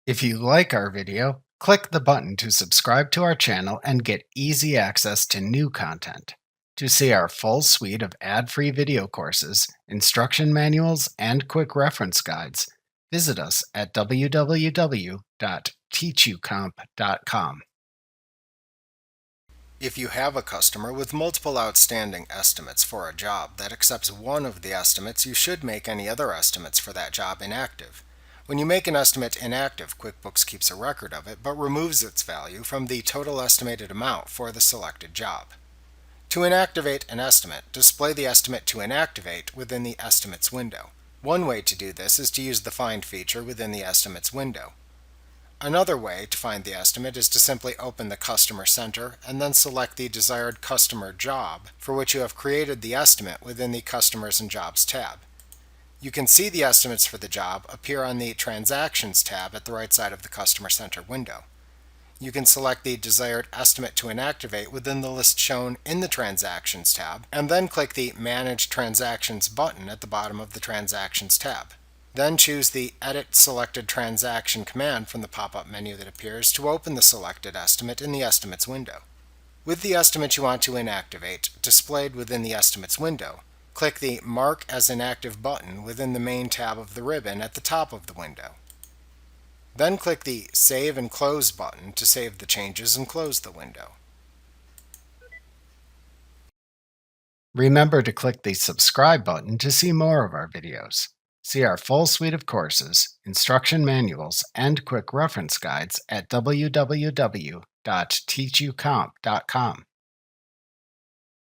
If you like our video, click the button to subscribe to our channel and get easy access to new content. To see our full suite of ad-free video courses, instruction manuals, and quick reference guides, visit us at www.teachucomp.com. If you have a customer with multiple outstanding estimates for a job that accepts one of the estimates, you should make any other estimates for that job inactive. When you make an estimate inactive, QuickBooks keeps a record of it but removes its value from the total estimated amount for the selected job. To inactivate an estimate, display the estimate to inactivate within the Estimates window. One way to do this is to use the Find feature within the Estimates window. Another way to find the estimate is to simply open the Customer Center and then select the desired customer job for which you have created the estimate within the Customers and Jobs tab. You can see the estimates for the job appear on the Transactions tab at the right side of the Customer Center window. You can select the desired estimate to inactivate within the list shown in the Transactions tab, and then click the Manage Transactions button at the bottom of the Transactions tab. Then choose the Edit Selected Transaction command from the pop-up menu that appears to open the selected estimate in the Estimates window. With the estimate you want to inactivate displayed within the Estimates window, click the Mark as Inactive button within the Main tab of the ribbon at the top of the window. Then click the Save and Close button to save the changes and close the window. Remember to click the Subscribe button to see more of our videos. See our full suite of courses, instruction manuals, and quick reference guides at www.teachucomp.com.